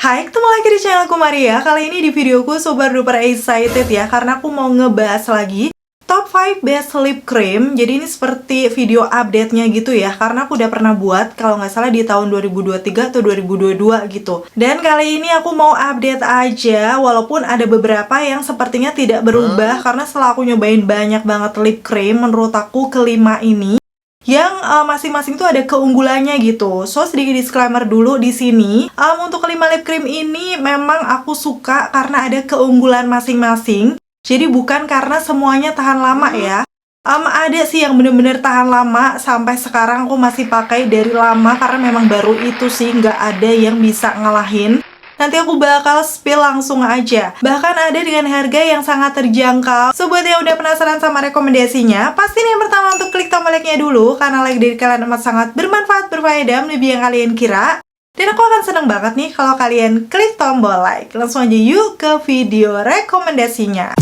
Hai, ketemu lagi di channel aku Maria. Kali ini di videoku super duper excited ya, karena aku mau ngebahas lagi top 5 best lip cream. Jadi ini seperti video update-nya gitu ya, karena aku udah pernah buat kalau nggak salah di tahun 2023 atau 2022 gitu. Dan kali ini aku mau update aja, walaupun ada beberapa yang sepertinya tidak berubah, karena setelah aku nyobain banyak banget lip cream, menurut aku kelima ini yang masing-masing tuh ada keunggulannya gitu. So, sedikit disclaimer dulu di sini. Untuk kelima lip cream ini memang aku suka karena ada keunggulan masing-masing. Jadi bukan karena semuanya tahan lama ya. Ada sih yang bener-bener tahan lama sampai sekarang aku masih pakai dari lama karena memang baru itu sih, nggak ada yang bisa ngalahin. Nanti aku bakal spill langsung aja. Bahkan ada dengan harga yang sangat terjangkau. So, buat yang udah penasaran sama rekomendasinya, pastiin yang pertama untuk klik tombol like-nya dulu, karena like dari kalian amat sangat bermanfaat, berfaedah, lebih yang kalian kira. Dan aku akan seneng banget nih kalau kalian klik tombol like. Langsung aja yuk ke video rekomendasinya.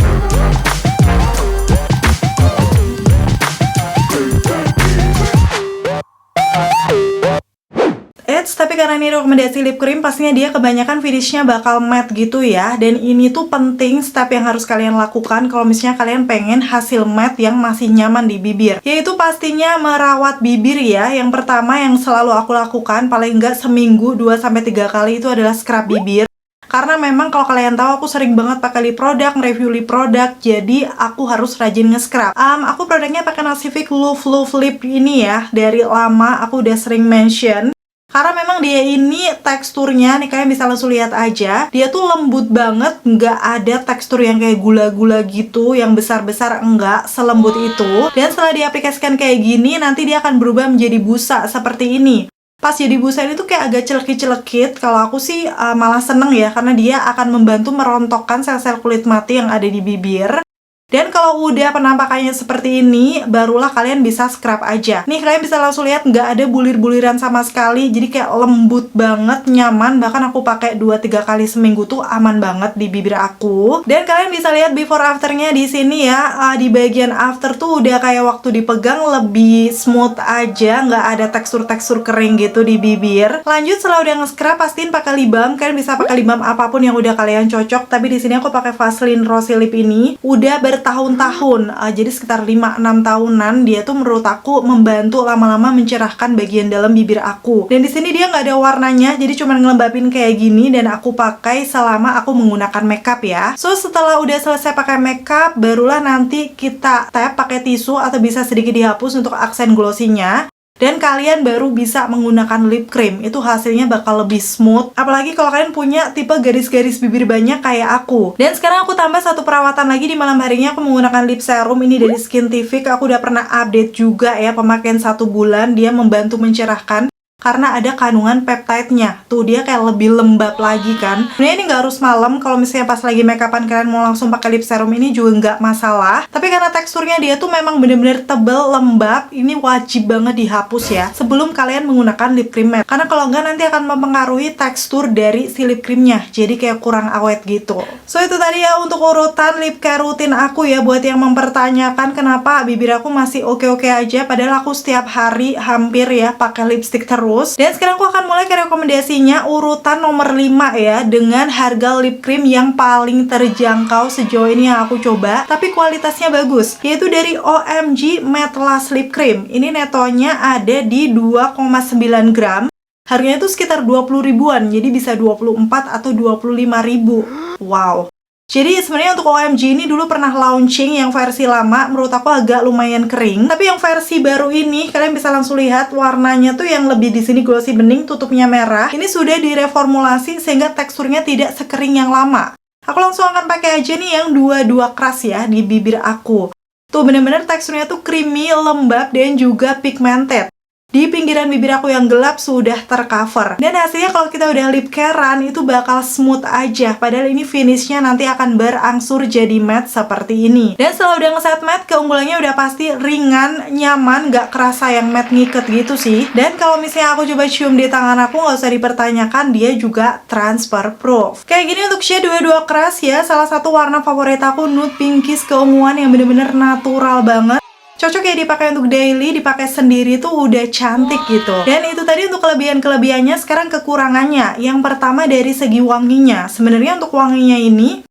Tapi karena ini rekomendasi lip cream, pastinya dia kebanyakan finishnya bakal matte gitu ya. Dan ini tuh penting step yang harus kalian lakukan kalau misalnya kalian pengen hasil matte yang masih nyaman di bibir. Yaitu pastinya merawat bibir ya. Yang pertama yang selalu aku lakukan, paling nggak seminggu 2-3 kali, itu adalah scrub bibir. Karena memang kalau kalian tahu, aku sering banget pakai lip product, review lip product, jadi aku harus rajin nge-scrub. Aku produknya pakai Nasivic Love Lip ini ya. Dari lama aku udah sering mention. Karena memang dia ini teksturnya, nih kalian bisa langsung lihat aja, dia tuh lembut banget, nggak ada tekstur yang kayak gula-gula gitu, yang besar-besar, enggak, selembut itu. Dan setelah diaplikasikan kayak gini, nanti dia akan berubah menjadi busa seperti ini. Pas jadi busa ini tuh kayak agak celekit-celekit. Kalau aku sih malah seneng ya, karena dia akan membantu merontokkan sel-sel kulit mati yang ada di bibir. Dan kalau udah penampakannya seperti ini, barulah kalian bisa scrub aja. Nih, kalian bisa langsung lihat nggak ada bulir-buliran sama sekali. Jadi kayak lembut banget, nyaman. Bahkan aku pakai 2-3 kali seminggu tuh aman banget di bibir aku. Dan kalian bisa lihat before afternya di sini ya. Di bagian after tuh udah kayak waktu dipegang lebih smooth aja, nggak ada tekstur-tekstur kering gitu di bibir. Lanjut, setelah udah nge-scrub, pastiin pakai lip balm. Kalian bisa pakai lip balm apapun yang udah kalian cocok. Tapi di sini aku pakai Vaseline Rosy Lip ini. Udah bertahun-tahun, jadi sekitar 5-6 tahunan. Dia tuh menurut aku membantu lama-lama mencerahkan bagian dalam bibir aku. Dan di sini dia nggak ada warnanya, jadi cuma ngelembapin kayak gini, dan aku pakai selama aku menggunakan makeup ya. So, setelah udah selesai pakai makeup, barulah nanti kita tap pakai tisu atau bisa sedikit dihapus untuk aksen glossy-nya. Dan kalian baru bisa menggunakan lip cream. Itu hasilnya bakal lebih smooth. Apalagi kalau kalian punya tipe garis-garis bibir banyak kayak aku. Dan sekarang aku tambah satu perawatan lagi. Di malam harinya aku menggunakan lip serum ini dari Skintific. Aku udah pernah update juga ya, pemakaian 1 bulan. Dia membantu mencerahkan karena ada kandungan peptide-nya. Tuh, dia kayak lebih lembab lagi kan. Sebenarnya ini nggak harus malam. Kalau misalnya pas lagi makeupan kalian mau langsung pakai lip serum ini juga nggak masalah. Tapi karena teksturnya dia tuh memang bener-bener tebel, lembab, ini wajib banget dihapus ya sebelum kalian menggunakan lip cream matte. Karena kalau nggak nanti akan mempengaruhi tekstur dari si lip creamnya. Jadi kayak kurang awet gitu. So, itu tadi ya untuk urutan lip care rutin aku ya. Buat yang mempertanyakan kenapa bibir aku masih oke-oke aja, padahal aku setiap hari hampir ya pakai lipstick terus. Dan sekarang aku akan mulai ke rekomendasinya. Urutan nomor 5 ya, dengan harga lip cream yang paling terjangkau sejauh ini yang aku coba, tapi kualitasnya bagus, yaitu dari OMG Matte Lash Lip Cream. Ini netonya ada di 2,9 gram. Harganya itu sekitar 20 ribuan, jadi bisa 24 atau 25 ribu. Wow. Jadi sebenarnya untuk OMG ini dulu pernah launching yang versi lama, menurut aku agak lumayan kering. Tapi yang versi baru ini, kalian bisa langsung lihat warnanya tuh yang lebih di sini glossy bening, tutupnya merah. Ini sudah direformulasi sehingga teksturnya tidak sekering yang lama. Aku langsung akan pakai aja nih yang 22 keras ya di bibir aku. Tuh, bener-bener teksturnya tuh creamy, lembab, dan juga pigmented. Di pinggiran bibir aku yang gelap sudah tercover. Dan hasilnya kalau kita udah lip care-an itu bakal smooth aja. Padahal ini finishnya nanti akan berangsur jadi matte seperti ini. Dan setelah udah ngeset matte, keunggulannya udah pasti ringan, nyaman, gak kerasa yang matte ngiket gitu sih. Dan kalau misalnya aku coba cium di tangan aku, gak usah dipertanyakan, dia juga transfer proof. Kayak gini untuk shade 22 keras ya. Salah satu warna favorit aku nude pinkish keunguan yang bener-bener natural banget. Cocok ya dipakai untuk daily, dipakai sendiri tuh udah cantik gitu. Dan itu tadi untuk kelebihan-kelebihannya. Sekarang kekurangannya. Yang pertama dari segi wanginya. Sebenarnya untuk wanginya ini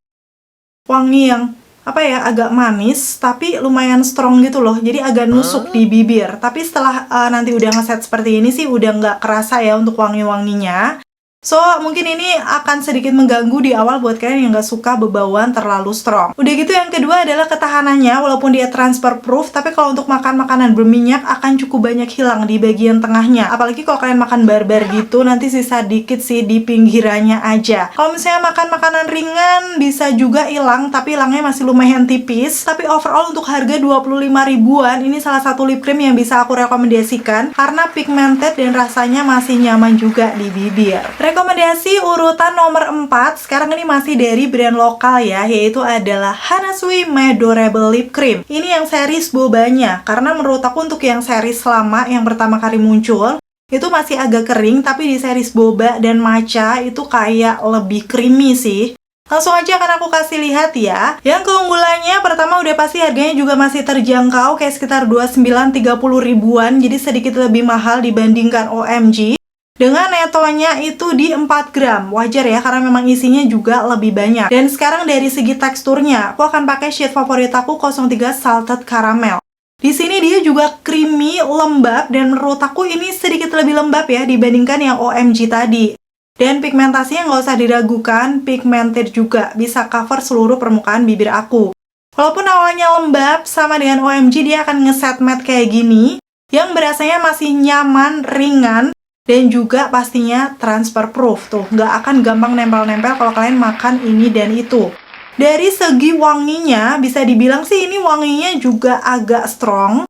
wangi yang apa ya, agak manis tapi lumayan strong gitu loh, jadi agak nusuk di bibir. Tapi setelah nanti udah ngeset seperti ini sih udah nggak kerasa ya untuk wangi-wanginya. So, mungkin ini akan sedikit mengganggu di awal buat kalian yang nggak suka bebauan terlalu strong. Udah gitu yang kedua adalah ketahanannya, walaupun dia transfer proof, tapi kalau untuk makan makanan berminyak akan cukup banyak hilang di bagian tengahnya. Apalagi kalau kalian makan barbar gitu, nanti sisa dikit sih di pinggirannya aja. Kalau misalnya makan makanan ringan, bisa juga hilang, tapi hilangnya masih lumayan tipis. Tapi overall untuk harga 25 ribuan, ini salah satu lip cream yang bisa aku rekomendasikan, karena pigmented dan rasanya masih nyaman juga di bibir. Rekomendasi urutan nomor 4, sekarang ini masih dari brand lokal ya, yaitu adalah Hana Sui Medorable Lip Cream. Ini yang series bobanya, karena menurut aku untuk yang series lama yang pertama kali muncul, itu masih agak kering, tapi di series boba dan matcha itu kayak lebih creamy sih. Langsung aja akan aku kasih lihat ya. Yang keunggulannya pertama udah pasti harganya juga masih terjangkau, kayak sekitar 29-30 ribuan, jadi sedikit lebih mahal dibandingkan OMG. Dengan netonya itu di 4 gram. Wajar ya, karena memang isinya juga lebih banyak. Dan sekarang dari segi teksturnya, aku akan pakai shade favorit aku 03 Salted Caramel. Di sini dia juga creamy, lembab, dan menurut aku ini sedikit lebih lembab ya dibandingkan yang OMG tadi. Dan pigmentasinya nggak usah diragukan, pigmented juga, bisa cover seluruh permukaan bibir aku. Walaupun awalnya lembab, sama dengan OMG dia akan ngeset matte kayak gini, yang berasanya masih nyaman, ringan, dan juga pastinya transfer proof tuh, nggak akan gampang nempel-nempel kalau kalian makan ini dan itu. Dari segi wanginya, bisa dibilang sih ini wanginya juga agak strong,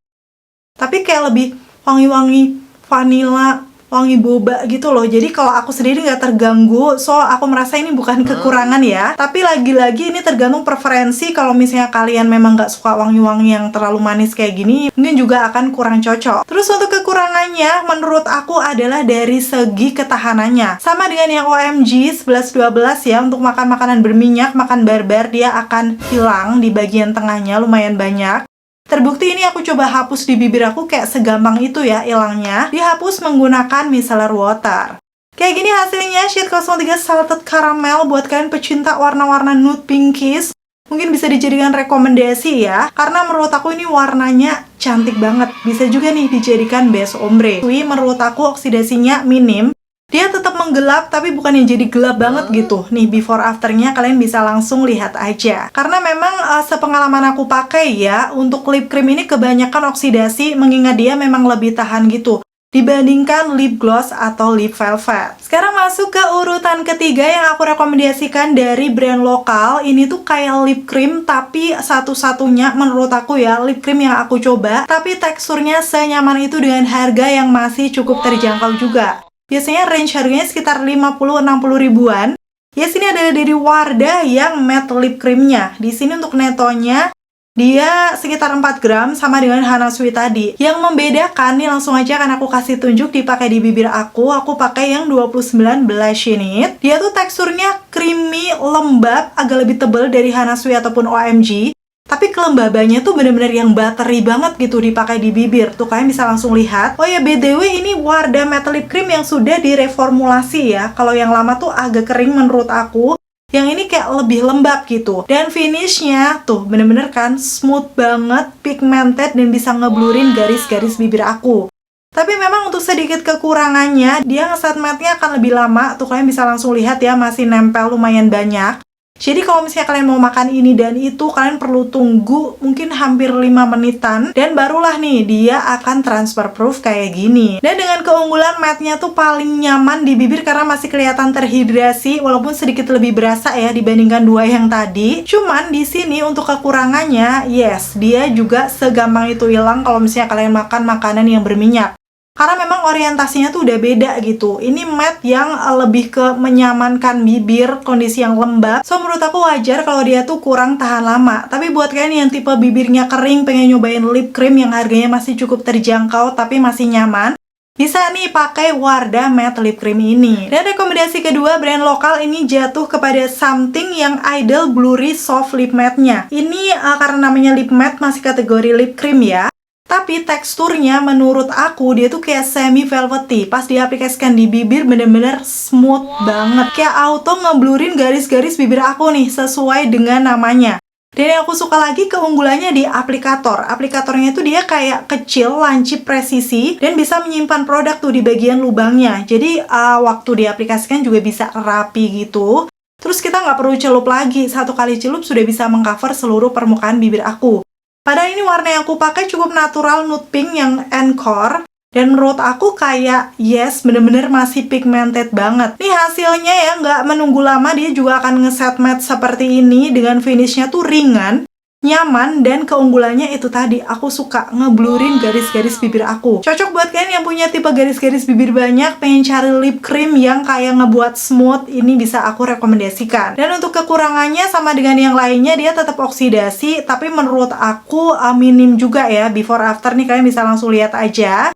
tapi kayak lebih wangi-wangi vanilla, wangi boba gitu loh. Jadi kalau aku sendiri nggak terganggu, so aku merasa ini bukan kekurangan ya. Tapi lagi-lagi ini tergantung preferensi. Kalau misalnya kalian memang nggak suka wangi-wangi yang terlalu manis kayak gini, mungkin juga akan kurang cocok. Terus untuk kekurangannya, menurut aku adalah dari segi ketahanannya. Sama dengan yang OMG 11-12 ya, untuk makan makanan berminyak, makan barbar, dia akan hilang di bagian tengahnya lumayan banyak. Terbukti ini aku coba hapus di bibir aku kayak segampang itu ya hilangnya. Dihapus menggunakan micellar water. Kayak gini hasilnya shade 03 Salted Caramel buat kalian pecinta warna-warna nude pinkies. Mungkin bisa dijadikan rekomendasi ya, karena menurut aku ini warnanya cantik banget. Bisa juga nih dijadikan base ombre. Menurut aku oksidasinya minim. Dia tetap menggelap, tapi bukan yang jadi gelap banget gitu. Nih, before afternya kalian bisa langsung lihat aja. Karena memang sepengalaman aku pakai ya, untuk lip cream ini kebanyakan oksidasi, mengingat dia memang lebih tahan gitu dibandingkan lip gloss atau lip velvet. Sekarang masuk ke urutan ketiga yang aku rekomendasikan dari brand lokal. Ini tuh kayak lip cream, tapi satu-satunya menurut aku ya lip cream yang aku coba, tapi teksturnya senyaman itu dengan harga yang masih cukup terjangkau juga. Biasanya range harganya sekitar 50-60 ribuan. Ya, sini ada dari Wardah yang matte lip creamnya. Di sini untuk netonya dia sekitar 4 gram sama dengan Hana Sui tadi. Yang membedakan nih langsung aja akan aku kasih tunjuk dipakai di bibir aku. Aku pakai yang 29 blush unit. Dia tuh teksturnya creamy, lembab, agak lebih tebal dari Hana Sui ataupun OMG. Tapi kelembabannya tuh bener-bener yang buttery banget gitu dipakai di bibir. Tuh kalian bisa langsung lihat. Oh ya, BTW ini Wardah Matte Lip Cream yang sudah direformulasi ya. Kalau yang lama tuh agak kering menurut aku. Yang ini kayak lebih lembab gitu. Dan finishnya tuh bener-bener kan smooth banget, pigmented, dan bisa ngeblurin garis-garis bibir aku. Tapi memang untuk sedikit kekurangannya, dia ngeset matte-nya akan lebih lama. Tuh kalian bisa langsung lihat ya, masih nempel lumayan banyak. Jadi kalau misalnya kalian mau makan ini dan itu, kalian perlu tunggu mungkin hampir 5 menitan. Dan barulah nih, dia akan transfer proof kayak gini. Dan dengan keunggulan matte-nya tuh paling nyaman di bibir karena masih kelihatan terhidrasi. Walaupun sedikit lebih berasa ya dibandingkan dua yang tadi. Cuman di sini untuk kekurangannya, yes, dia juga segampang itu hilang kalau misalnya kalian makan makanan yang berminyak. Karena memang orientasinya tuh udah beda gitu. Ini matte yang lebih ke menyamankan bibir, kondisi yang lembab. So, menurut aku wajar kalau dia tuh kurang tahan lama. Tapi buat kalian yang tipe bibirnya kering, pengen nyobain lip cream yang harganya masih cukup terjangkau tapi masih nyaman, bisa nih pakai Wardah Matte Lip Cream ini. Dan rekomendasi kedua, brand lokal ini jatuh kepada Something yang Idol Blurry Soft Lip Matte-nya. Ini karena namanya lip matte masih kategori lip cream ya. Tapi teksturnya menurut aku dia tuh kayak semi velvety. Pas diaplikasikan di bibir bener-bener smooth banget. Kayak auto ngeblurin garis-garis bibir aku nih sesuai dengan namanya. Dan yang aku suka lagi keunggulannya di aplikator. Aplikatornya itu dia kayak kecil, lancip, presisi, dan bisa menyimpan produk tuh di bagian lubangnya. Jadi waktu diaplikasikan juga bisa rapi gitu. Terus kita nggak perlu celup lagi. Satu kali celup sudah bisa mengcover seluruh permukaan bibir aku. Padahal ini warna yang aku pakai cukup natural nude pink yang Encore. Dan menurut aku kayak yes, bener-bener masih pigmented banget. Nih hasilnya ya, nggak menunggu lama dia juga akan ngeset matte seperti ini. Dengan finishnya tuh ringan, nyaman, dan keunggulannya itu tadi. Aku suka ngeblurin garis-garis bibir aku. Cocok buat kalian yang punya tipe garis-garis bibir banyak, pengen cari lip cream yang kayak ngebuat smooth, ini bisa aku rekomendasikan. Dan untuk kekurangannya sama dengan yang lainnya, dia tetap oksidasi, tapi menurut aku minim juga ya. Before after nih kalian bisa langsung lihat aja.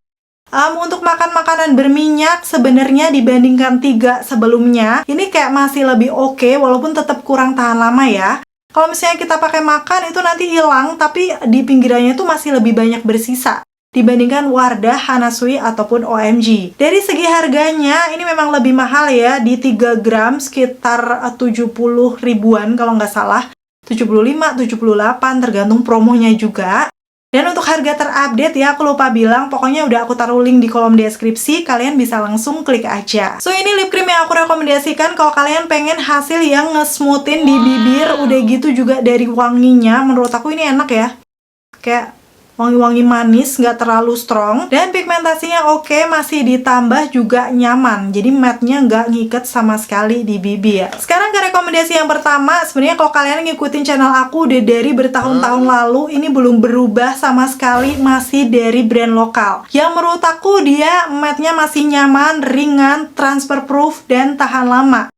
Untuk makan makanan berminyak sebenarnya dibandingkan 3 sebelumnya, ini kayak masih lebih oke, walaupun tetap kurang tahan lama ya. Kalau misalnya kita pakai makan itu nanti hilang, tapi di pinggirannya itu masih lebih banyak bersisa dibandingkan Wardah, Hana Sui, ataupun OMG. Dari segi harganya, ini memang lebih mahal ya, di 3 gram sekitar 70 ribuan kalau nggak salah. 75, 78, tergantung promonya juga. Dan untuk harga terupdate ya, aku lupa bilang, pokoknya udah aku taruh link di kolom deskripsi, kalian bisa langsung klik aja. So, ini lip cream yang aku rekomendasikan kalau kalian pengen hasil yang nge-smoothin di bibir, udah gitu juga dari wanginya, menurut aku ini enak ya. Kayak wangi-wangi manis, nggak terlalu strong, dan pigmentasinya oke, masih ditambah juga nyaman, jadi matte-nya nggak ngiket sama sekali di bibir. Sekarang ke rekomendasi yang pertama, sebenarnya kalau kalian ngikutin channel aku udah dari bertahun-tahun lalu, ini belum berubah sama sekali, masih dari brand lokal. Yang menurut aku dia matte-nya masih nyaman, ringan, transfer proof, dan tahan lama.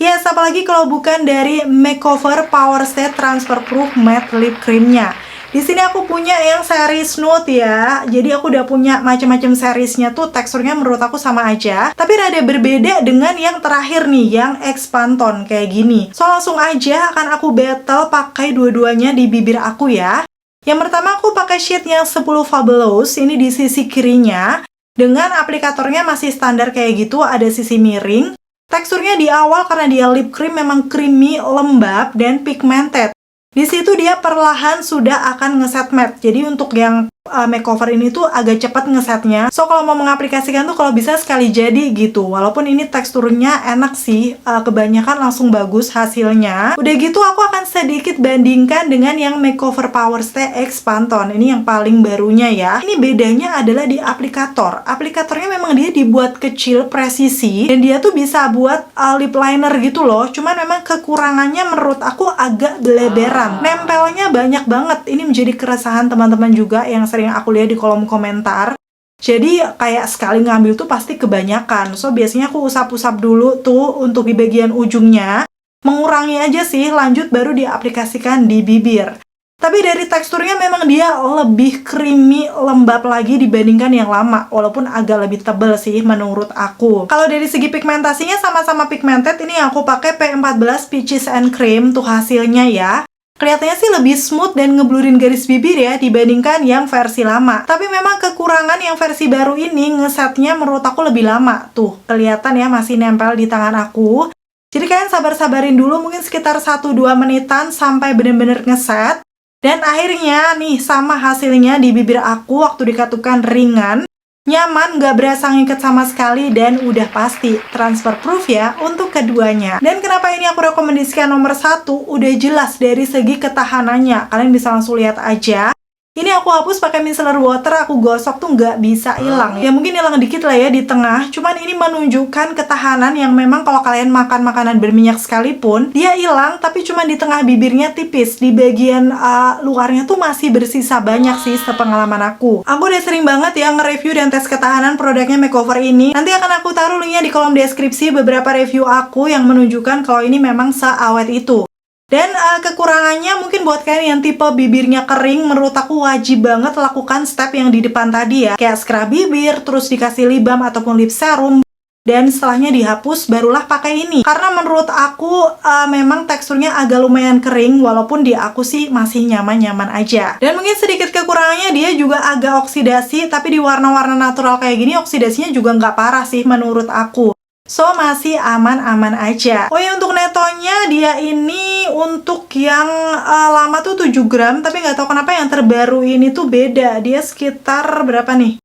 Yes, apalagi kalau bukan dari Makeover Power Stay Transfer Proof Matte Lip Cream-nya. Di sini aku punya yang series nude ya. Jadi aku udah punya macam-macam seriesnya tuh, teksturnya menurut aku sama aja. Tapi rada berbeda dengan yang terakhir nih, yang Expanton kayak gini. So langsung aja akan aku battle pakai dua-duanya di bibir aku ya. Yang pertama aku pakai shade yang 10 Fabulous, ini di sisi kirinya. Dengan aplikatornya masih standar kayak gitu, ada sisi miring. Teksturnya di awal karena dia lip cream memang creamy, lembab, dan pigmented. Di situ dia perlahan sudah akan ngeset matte. Jadi untuk yang makeover ini tuh agak cepat ngesetnya. So kalau mau mengaplikasikan tuh kalau bisa sekali jadi gitu. Walaupun ini teksturnya enak sih, kebanyakan langsung bagus hasilnya. Udah gitu aku akan sedikit bandingkan dengan yang Makeover Power Stay Expanton. Ini yang paling barunya ya. Ini bedanya adalah di aplikator. Aplikatornya memang dia dibuat kecil, presisi, dan dia tuh bisa buat lip liner gitu loh. Cuman memang kekurangannya menurut aku agak beleberan. Nempelnya banyak banget. Ini menjadi keresahan teman-teman juga yang sering aku lihat di kolom komentar. Jadi kayak sekali ngambil tuh pasti kebanyakan. So biasanya aku usap-usap dulu tuh untuk di bagian ujungnya. Mengurangi aja sih, lanjut baru diaplikasikan di bibir. Tapi dari teksturnya memang dia lebih creamy, lembab lagi dibandingkan yang lama. Walaupun agak lebih tebal sih menurut aku. Kalau dari segi pigmentasinya sama-sama pigmented, ini yang aku pakai P14 Peaches and Cream tuh hasilnya ya. Kelihatannya sih lebih smooth dan ngeblurin garis bibir ya dibandingkan yang versi lama. Tapi memang kekurangan yang versi baru ini ngesetnya menurut aku lebih lama. Tuh, kelihatan ya masih nempel di tangan aku. Jadi kalian sabar-sabarin dulu mungkin sekitar 1-2 menitan sampai bener-bener ngeset. Dan akhirnya nih sama hasilnya di bibir aku waktu dikatukan ringan. Nyaman, nggak berasa ngiket sama sekali, dan udah pasti transfer proof ya untuk keduanya. Dan kenapa ini aku rekomendasikan nomor 1, udah jelas dari segi ketahanannya. Kalian bisa langsung lihat aja. Ini aku hapus pakai micellar water, aku gosok tuh nggak bisa hilang. Ya mungkin hilang dikit lah ya di tengah, cuman ini menunjukkan ketahanan yang memang kalau kalian makan makanan berminyak sekalipun, dia hilang tapi cuma di tengah bibirnya tipis. Di bagian luarnya tuh masih bersisa banyak sih sepengalaman aku. Aku udah sering banget ya nge-review dan tes ketahanan produknya Makeover ini. Nanti akan aku taruh linknya di kolom deskripsi beberapa review aku yang menunjukkan kalau ini memang seawet itu. Dan kekurangannya mungkin buat kalian yang tipe bibirnya kering, menurut aku wajib banget lakukan step yang di depan tadi ya. Kayak scrub bibir, terus dikasih lip balm ataupun lip serum. dan setelahnya dihapus barulah pakai ini. Karena menurut aku memang teksturnya agak lumayan kering, walaupun di aku sih masih nyaman-nyaman aja. Dan mungkin sedikit kekurangannya dia juga agak oksidasi, tapi di warna-warna natural kayak gini oksidasinya juga nggak parah sih menurut aku. So, masih aman-aman aja. Oh ya, untuk netonya dia ini untuk yang lama tuh 7 gram, tapi nggak tahu kenapa yang terbaru ini tuh beda. Dia sekitar berapa nih?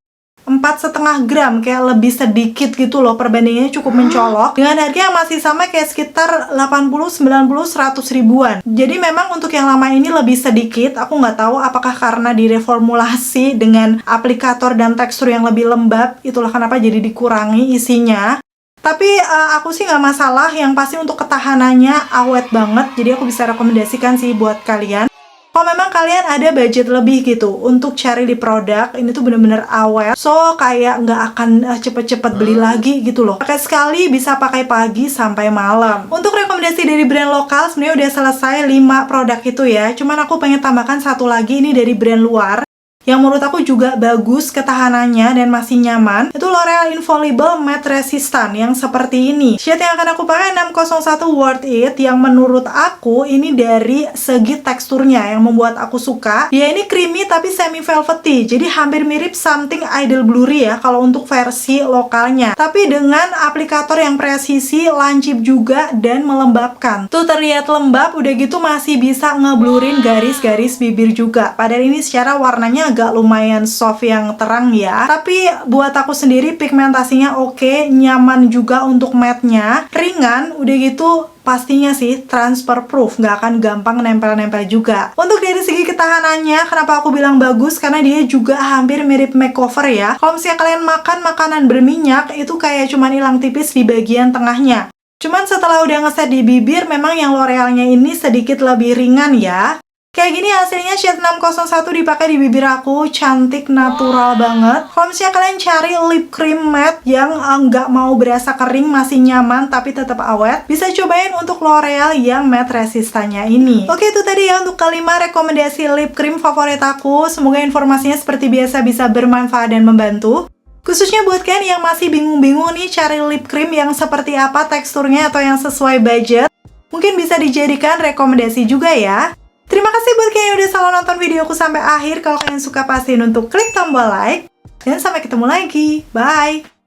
4,5 gram, kayak lebih sedikit gitu loh, perbandingannya cukup mencolok dengan harga yang masih sama kayak sekitar 80, 90, 100 ribuan. Jadi memang untuk yang lama ini lebih sedikit. Aku nggak tahu apakah karena direformulasi dengan aplikator dan tekstur yang lebih lembab, itulah kenapa jadi dikurangi isinya. Tapi aku sih nggak masalah, yang pasti untuk ketahanannya awet banget, jadi aku bisa rekomendasikan sih buat kalian. Kalau memang kalian ada budget lebih gitu untuk cari di produk, ini tuh bener-bener awet, so kayak nggak akan cepet-cepet beli lagi gitu loh. Pakai sekali bisa pakai pagi sampai malam. Untuk rekomendasi dari brand lokal sebenarnya udah selesai 5 produk itu ya. Cuman aku pengen tambahkan satu lagi, ini dari brand luar yang menurut aku juga bagus ketahanannya dan masih nyaman. Itu L'Oreal Infallible Matte Resistant yang seperti ini. Shade yang akan aku pakai 601 Worth It, yang menurut aku ini dari segi teksturnya yang membuat aku suka. Dia ini creamy tapi semi velvety, jadi hampir mirip Something Idol Blurry ya kalau untuk versi lokalnya. Tapi dengan aplikator yang presisi, lancip juga dan melembabkan. Tuh terlihat lembab, udah gitu masih bisa ngeblurin garis-garis bibir juga. Padahal ini secara warnanya agak lumayan soft yang terang ya, tapi buat aku sendiri pigmentasinya oke, nyaman juga untuk matte-nya, ringan, udah gitu pastinya sih transfer proof, nggak akan gampang nempel-nempel juga. Untuk dari segi ketahanannya, kenapa aku bilang bagus? Karena dia juga hampir mirip makeover ya. Kalau misalnya kalian makan makanan berminyak, itu kayak cuman hilang tipis di bagian tengahnya. Cuman setelah udah ngeset di bibir, memang yang L'Orealnya ini sedikit lebih ringan ya. Kayak gini hasilnya shade 601 dipakai di bibir aku, cantik, natural banget. Kalau misalnya kalian cari lip cream matte yang nggak mau berasa kering, masih nyaman tapi tetap awet, bisa cobain untuk L'Oreal yang matte resistannya ini. Oke, itu tadi ya untuk kelima rekomendasi lip cream favorit aku. Semoga informasinya seperti biasa bisa bermanfaat dan membantu. Khususnya buat kalian yang masih bingung-bingung nih cari lip cream yang seperti apa teksturnya atau yang sesuai budget, mungkin bisa dijadikan rekomendasi juga ya. Terima kasih buat kalian yang udah selalu nonton videoku sampai akhir. Kalau kalian suka pastiin untuk klik tombol like. Dan sampai ketemu lagi. Bye!